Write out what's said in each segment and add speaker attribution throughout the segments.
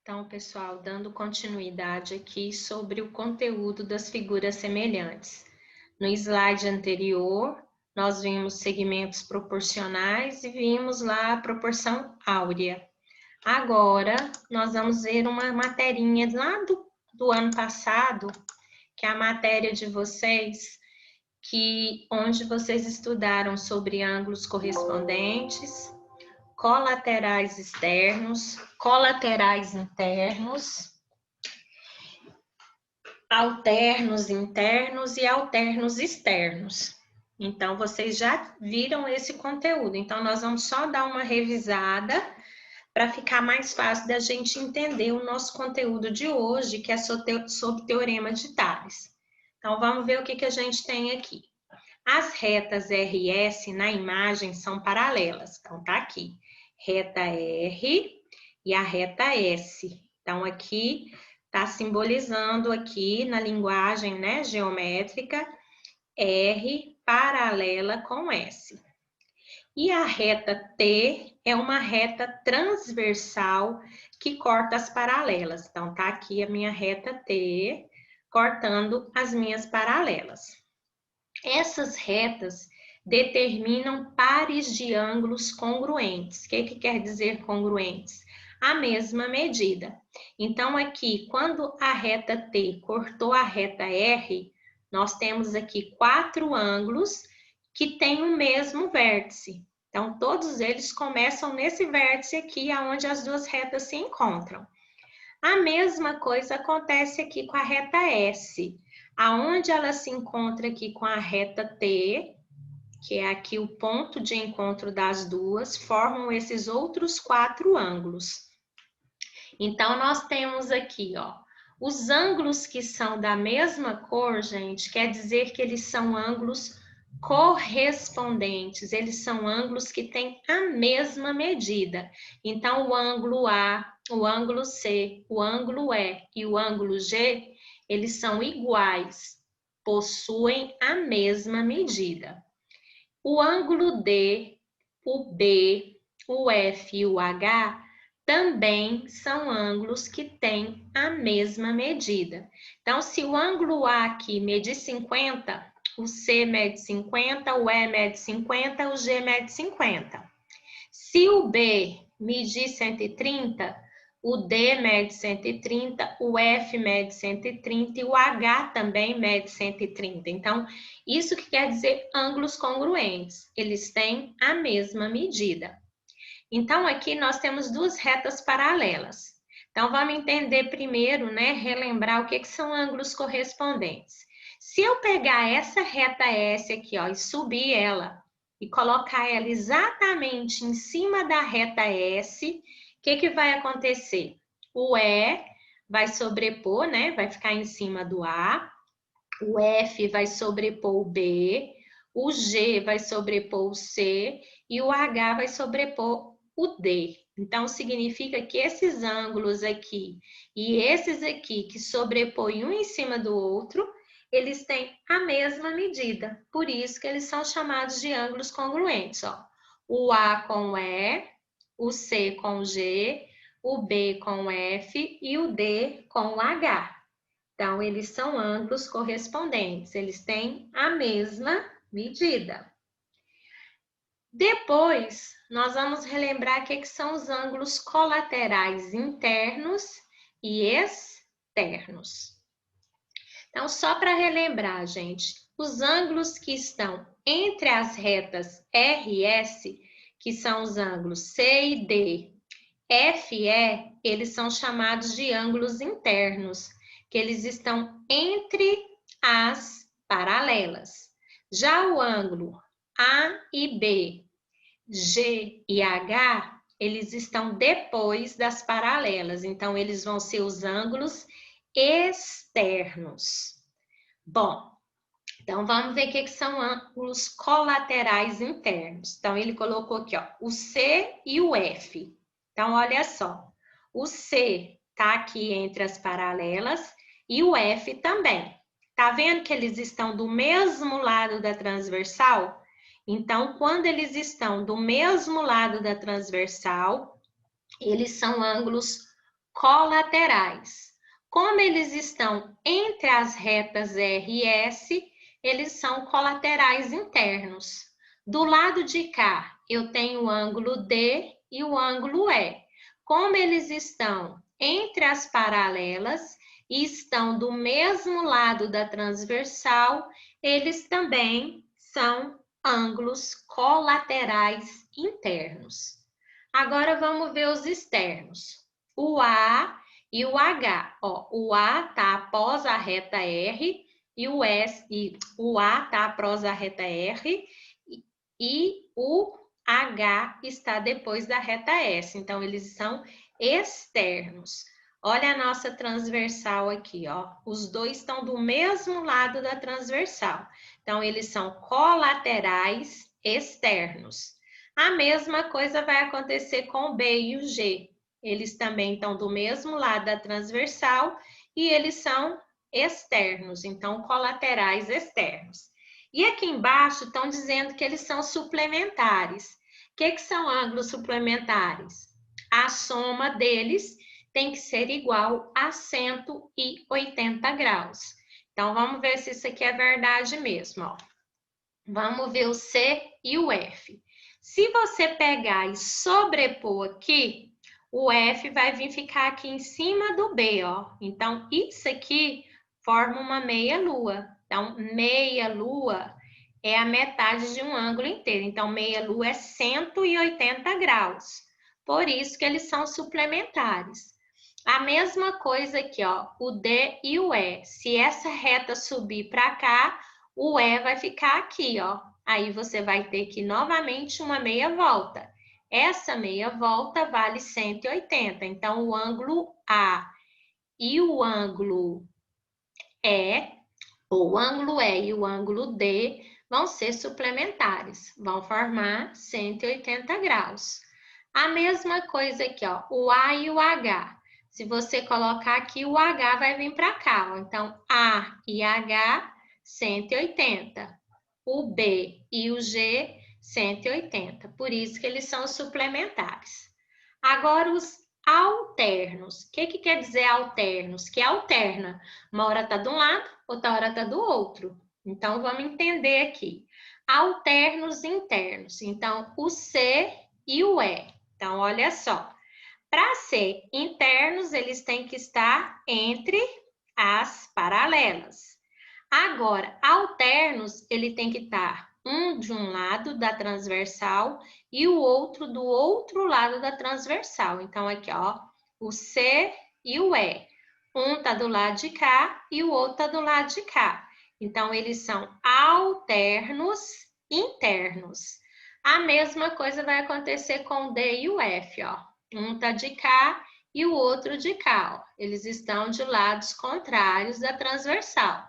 Speaker 1: Então, pessoal, dando continuidade aqui sobre o conteúdo das figuras semelhantes. No slide anterior, nós vimos segmentos proporcionais e vimos lá a proporção áurea. Agora, nós vamos ver uma materinha lá do ano passado, que é a matéria de vocês, onde vocês estudaram sobre ângulos correspondentes, colaterais externos, colaterais internos, alternos internos e alternos externos. Então, vocês já viram esse conteúdo. Então, nós vamos só dar uma revisada para ficar mais fácil da gente entender o nosso conteúdo de hoje, que é sobre teorema de Tales. Então, vamos ver o que a gente tem aqui. As retas RS na imagem são paralelas. Então, tá aqui. Reta R e a reta S. Então, aqui está simbolizando aqui na linguagem, né, geométrica, R paralela com S. E a reta T é uma reta transversal que corta as paralelas. Então, tá aqui a minha reta T cortando as minhas paralelas. Essas retas determinam pares de ângulos congruentes. O que quer dizer congruentes? A mesma medida. Então, aqui, quando a reta T cortou a reta R, nós temos aqui 4 ângulos que têm o mesmo vértice. Então, todos eles começam nesse vértice aqui, onde as duas retas se encontram. A mesma coisa acontece aqui com a reta S, aonde ela se encontra aqui com a reta T, que é aqui o ponto de encontro das duas, formam esses outros 4 ângulos. Então, nós temos aqui, ó, os ângulos que são da mesma cor, gente, quer dizer que eles são ângulos correspondentes, eles são ângulos que têm a mesma medida. Então, o ângulo A, o ângulo C, o ângulo E e o ângulo G, eles são iguais, possuem a mesma medida. O ângulo D, o B, o F e o H também são ângulos que têm a mesma medida. Então, se o ângulo A aqui medir 50, o C mede 50, o E mede 50, o G mede 50. Se o B medir 130, o D mede 130, o F mede 130 e o H também mede 130. Então, isso que quer dizer ângulos congruentes. Eles têm a mesma medida. Então, aqui nós temos duas retas paralelas. Então, vamos entender primeiro, né, relembrar o que são ângulos correspondentes. Se eu pegar essa reta S aqui, ó, e subir ela, e colocar ela exatamente em cima da reta S, o que vai acontecer? O E vai sobrepor, né, vai ficar em cima do A, o F vai sobrepor o B, o G vai sobrepor o C e o H vai sobrepor o D. Então, significa que esses ângulos aqui e esses aqui que sobrepõem um em cima do outro, eles têm a mesma medida. Por isso que eles são chamados de ângulos congruentes. Ó. O A com o E, o C com o G, o B com o F e o D com o H. Então, eles são ângulos correspondentes, eles têm a mesma medida. Depois, nós vamos relembrar o que são os ângulos colaterais internos e externos. Então, só para relembrar, gente, os ângulos que estão entre as retas R e S, que são os ângulos C e D, F e E, eles são chamados de ângulos internos, que eles estão entre as paralelas. Já o ângulo A e B, G e H, eles estão depois das paralelas, então eles vão ser os ângulos externos. Bom, então vamos ver o que são ângulos colaterais internos. Então ele colocou aqui, ó, o C e o F. Então olha só, o C tá aqui entre as paralelas e o F também. Tá vendo que eles estão do mesmo lado da transversal? Então, quando eles estão do mesmo lado da transversal, eles são ângulos colaterais. Como eles estão entre as retas R e S, eles são colaterais internos. Do lado de cá, eu tenho o ângulo D e o ângulo E. Como eles estão entre as paralelas e estão do mesmo lado da transversal, eles também são ângulos colaterais internos. Agora vamos ver os externos. O A e o H. Ó, o A está após a reta R e o A está após a reta R e o H está depois da reta S. Então, eles são externos. Olha a nossa transversal aqui, ó. Os dois estão do mesmo lado da transversal. Então, eles são colaterais externos. A mesma coisa vai acontecer com o B e o G. Eles também estão do mesmo lado da transversal e eles são externos, então colaterais externos. E aqui embaixo estão dizendo que eles são suplementares. O que são ângulos suplementares? A soma deles tem que ser igual a 180 graus. Então, vamos ver se isso aqui é verdade mesmo, ó. Vamos ver o C e o F. Se você pegar e sobrepor aqui, o F vai vir ficar aqui em cima do B, ó. Então, isso aqui forma uma meia-lua. Então, meia-lua é a metade de um ângulo inteiro. Então, meia-lua é 180 graus. Por isso que eles são suplementares. A mesma coisa aqui, ó, o D e o E. Se essa reta subir para cá, o E vai ficar aqui, ó. Aí você vai ter que novamente uma meia volta. Essa meia volta vale 180. Então, o ângulo A e o ângulo E, ou o ângulo E e o ângulo D, vão ser suplementares. Vão formar 180 graus. A mesma coisa aqui, ó, o A e o H. Se você colocar aqui, o H vai vir para cá, ó. Então, A e H, 180. O B e o G, 180. Por isso que eles são suplementares. Agora, os alternos. O que quer dizer alternos? Que alterna. Uma hora está de um lado, outra hora está do outro. Então, vamos entender aqui. Alternos internos. Então, o C e o E. Então, olha só. Para ser internos, eles têm que estar entre as paralelas. Agora, alternos, ele tem que estar um de um lado da transversal e o outro do outro lado da transversal. Então, aqui, ó, o C e o E. Um tá do lado de cá e o outro tá do lado de cá. Então, eles são alternos internos. A mesma coisa vai acontecer com o D e o F, ó. Um tá de cá e o outro de cá, ó. Eles estão de lados contrários da transversal.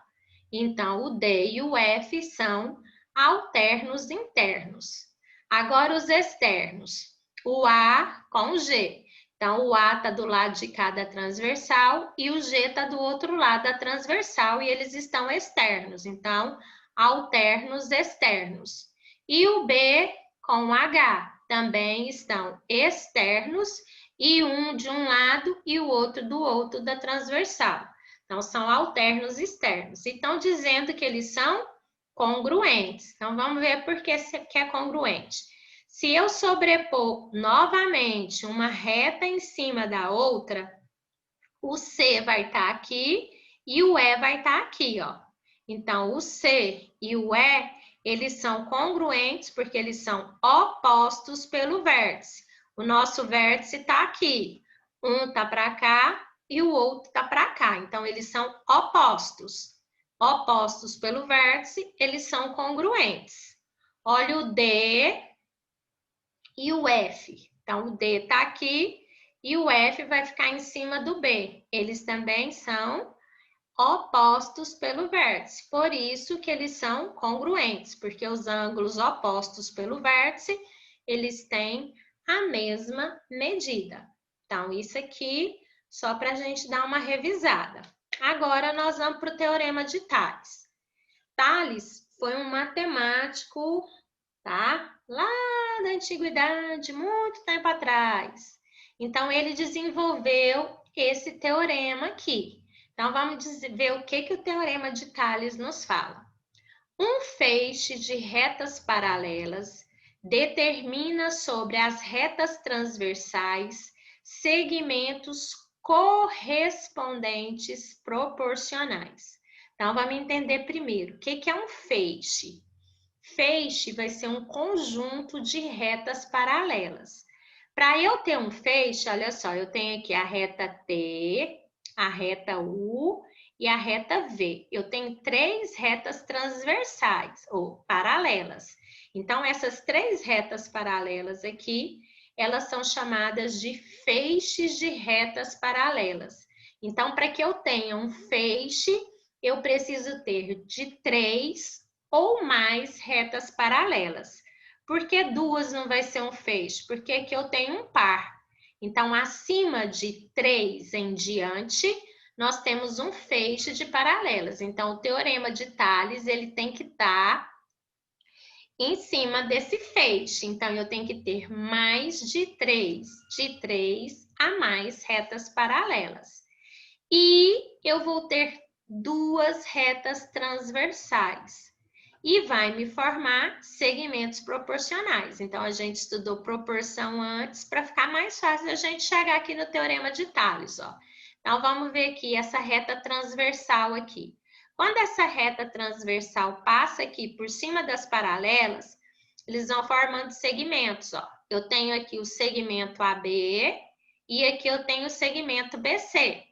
Speaker 1: Então, o D e o F são alternos internos. Agora, os externos. O A com o G. Então, o A está do lado de cá da transversal e o G está do outro lado da transversal e eles estão externos. Então, alternos externos. E o B com o H também estão externos e um de um lado e o outro do outro da transversal. Então, são alternos externos. E estão dizendo que eles são congruentes. Então, vamos ver por que é congruente. Se eu sobrepor novamente uma reta em cima da outra, o C vai estar aqui e o E vai estar aqui, ó. Então, o C e o E, eles são congruentes porque eles são opostos pelo vértice. O nosso vértice está aqui. Um está para cá e o outro está para cá. Então, eles são opostos. Opostos pelo vértice, eles são congruentes. Olha o D e o F. Então, o D está aqui e o F vai ficar em cima do B. Eles também são opostos pelo vértice. Por isso que eles são congruentes, porque os ângulos opostos pelo vértice, eles têm a mesma medida. Então, isso aqui, só para a gente dar uma revisada. Agora, nós vamos para o Teorema de Tales. Tales foi um matemático, tá? Lá da antiguidade, muito tempo atrás. Então, ele desenvolveu esse teorema aqui. Então, vamos ver o que o teorema de Tales nos fala. Um feixe de retas paralelas determina sobre as retas transversais segmentos correspondentes proporcionais. Então, vamos entender primeiro o que é um feixe. Feixe vai ser um conjunto de retas paralelas. Para eu ter um feixe, olha só, eu tenho aqui a reta T, a reta U e a reta V. Eu tenho 3 retas transversais, ou paralelas. Então, essas 3 retas paralelas aqui, elas são chamadas de feixes de retas paralelas. Então, para que eu tenha um feixe, eu preciso ter de 3 ou mais retas paralelas. Por que 2 não vai ser um feixe? Porque aqui eu tenho um par. Então, acima de 3 em diante, nós temos um feixe de paralelas. Então, o teorema de Tales, ele tem que estar em cima desse feixe. Então, eu tenho que ter mais de 3 a mais retas paralelas. E eu vou ter 2 retas transversais. E vai me formar segmentos proporcionais. Então, a gente estudou proporção antes para ficar mais fácil a gente chegar aqui no teorema de Tales, ó. Então, vamos ver aqui essa reta transversal aqui. Quando essa reta transversal passa aqui por cima das paralelas, eles vão formando segmentos, ó. Eu tenho aqui o segmento AB e aqui eu tenho o segmento BC.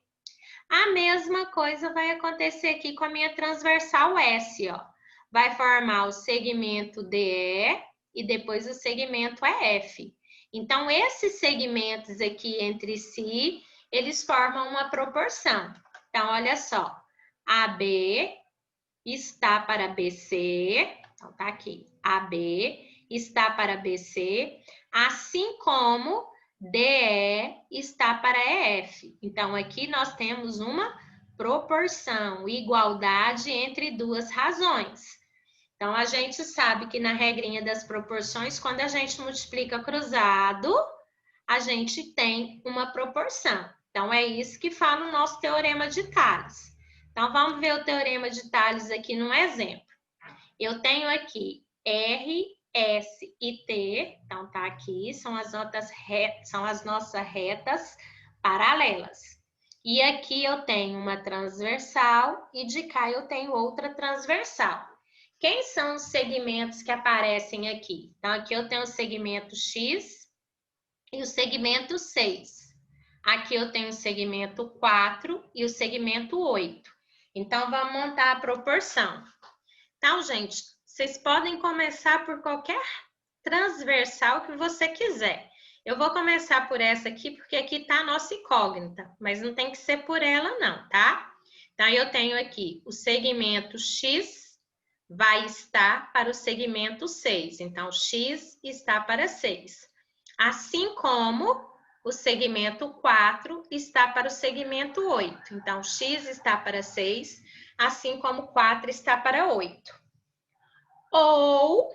Speaker 1: A mesma coisa vai acontecer aqui com a minha transversal S, ó. Vai formar o segmento DE e depois o segmento EF. Então, esses segmentos aqui entre si, eles formam uma proporção. Então, olha só, AB está para BC, então tá aqui, AB está para BC, assim como DE está para EF. Então, aqui nós temos uma proporção, igualdade entre 2 razões. Então, a gente sabe que na regrinha das proporções, quando a gente multiplica cruzado, a gente tem uma proporção. Então, é isso que fala o nosso teorema de Tales. Então, vamos ver o teorema de Tales aqui num exemplo. Eu tenho aqui R, S e T, então tá aqui, são as nossas retas paralelas. E aqui eu tenho uma transversal e de cá eu tenho outra transversal. Quem são os segmentos que aparecem aqui? Então, aqui eu tenho o segmento X e o segmento 6. Aqui eu tenho o segmento 4 e o segmento 8. Então, vamos montar a proporção. Então, gente, vocês podem começar por qualquer transversal que você quiser. Eu vou começar por essa aqui, porque aqui está a nossa incógnita, mas não tem que ser por ela não, tá? Então, eu tenho aqui o segmento X vai estar para o segmento 6. Então, X está para 6. Assim como o segmento 4 está para o segmento 8. Então, X está para 6, assim como 4 está para 8. Ou,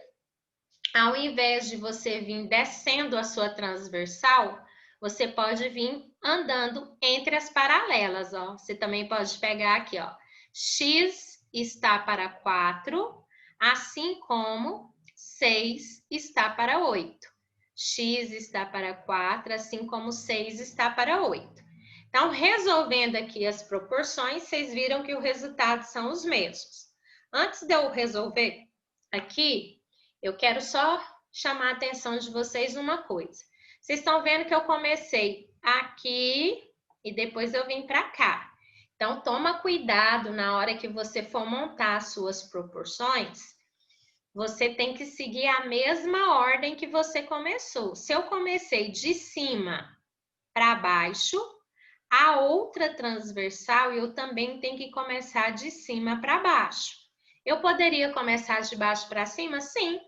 Speaker 1: ao invés de você vir descendo a sua transversal, você pode vir andando entre as paralelas, ó. Você também pode pegar aqui, ó. X está para 4, assim como 6 está para 8. X está para 4, assim como 6 está para 8. Então, resolvendo aqui as proporções, vocês viram que o resultado são os mesmos. Antes de eu resolver aqui, eu quero só chamar a atenção de vocês numa coisa. Vocês estão vendo que eu comecei aqui e depois eu vim para cá. Então, toma cuidado na hora que você for montar as suas proporções, você tem que seguir a mesma ordem que você começou. Se eu comecei de cima para baixo, a outra transversal eu também tenho que começar de cima para baixo. Eu poderia começar de baixo para cima? Sim.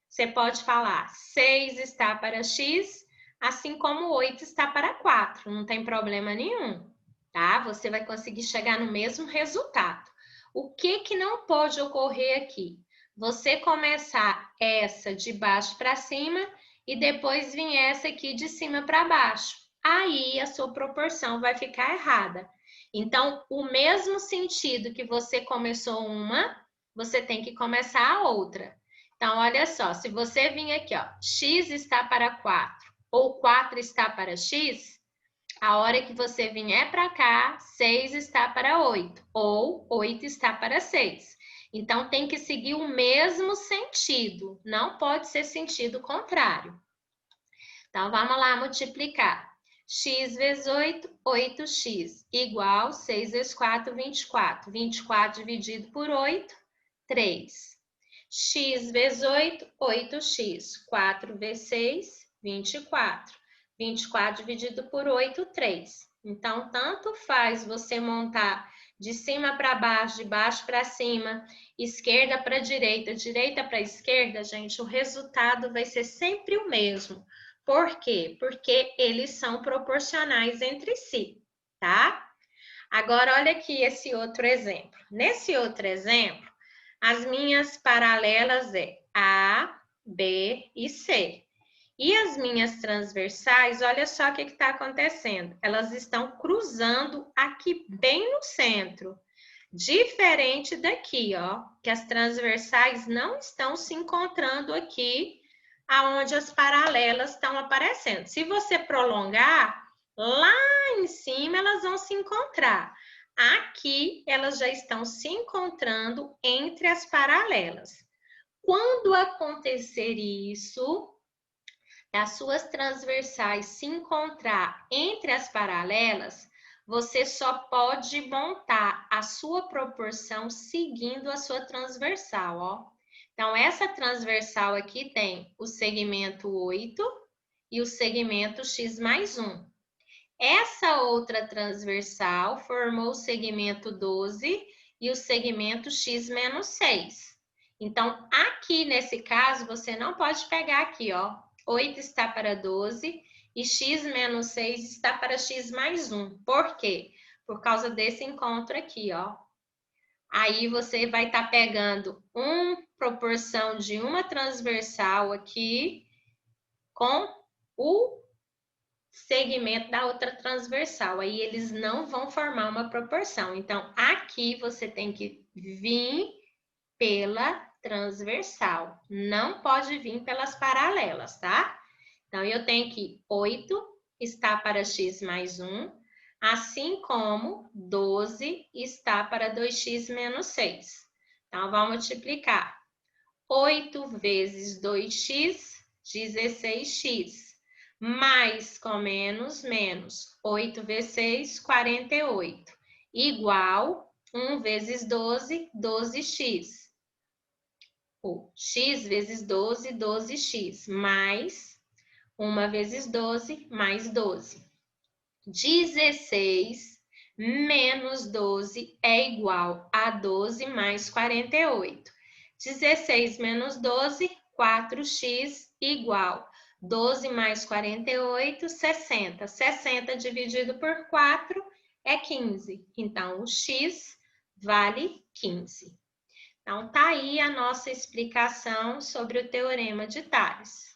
Speaker 1: Você pode falar 6 está para X, assim como 8 está para 4. Não tem problema nenhum. Tá? Você vai conseguir chegar no mesmo resultado. O que não pode ocorrer aqui? Você começar essa de baixo para cima e depois vir essa aqui de cima para baixo. aí a sua proporção vai ficar errada. Então, o mesmo sentido que você começou uma, você tem que começar a outra. Então, olha só, se você vir aqui, ó, x está para 4 ou 4 está para x, a hora que você vier para cá, 6 está para 8 ou 8 está para 6. Então, tem que seguir o mesmo sentido, não pode ser sentido contrário. Então, vamos lá multiplicar. X vezes 8, 8x, igual 6 vezes 4, 24. 24 dividido por 8, 3. X vezes 8, 8x. 4 vezes 6, 24. 24 dividido por 8, 3. Então, tanto faz você montar de cima para baixo, de baixo para cima, esquerda para direita, direita para esquerda, gente, o resultado vai ser sempre o mesmo. Por quê? Porque eles são proporcionais entre si, tá? Agora, olha aqui esse outro exemplo. Nesse outro exemplo, as minhas paralelas é A, B e C. E as minhas transversais, olha só o que está acontecendo. Elas estão cruzando aqui bem no centro. Diferente daqui, ó, que as transversais não estão se encontrando aqui, aonde as paralelas estão aparecendo. Se você prolongar, lá em cima elas vão se encontrar. Aqui elas já estão se encontrando entre as paralelas. Quando acontecer isso, as suas transversais se encontrar entre as paralelas, você só pode montar a sua proporção seguindo a sua transversal, ó. Então, essa transversal aqui tem o segmento 8 e o segmento x mais 1. Essa outra transversal formou o segmento 12 e o segmento x menos 6. Então, aqui nesse caso, você não pode pegar aqui, ó, 8 está para 12 e x menos 6 está para x mais 1. Por quê? Por causa desse encontro aqui, ó. Aí você vai estar pegando uma proporção de uma transversal aqui com o segmento da outra transversal. Aí eles não vão formar uma proporção. Então, aqui você tem que vir pela transversal. Não pode vir pelas paralelas, tá? Então, eu tenho que 8 está para x mais 1, assim como 12 está para 2x menos 6. Então, vamos multiplicar. 8 vezes 2x, 16x. Mais com menos, menos. 8 vezes 6, 48. Igual 1 vezes 12, 12x. Ou x vezes 12, 12x. Mais 1 vezes 12, mais 12. 16 menos 12 é igual a 12 mais 48. 16 menos 12, 4x igual 12 mais 48, 60. 60 dividido por 4 é 15. Então, o x vale 15. Então, tá aí a nossa explicação sobre o Teorema de Tales.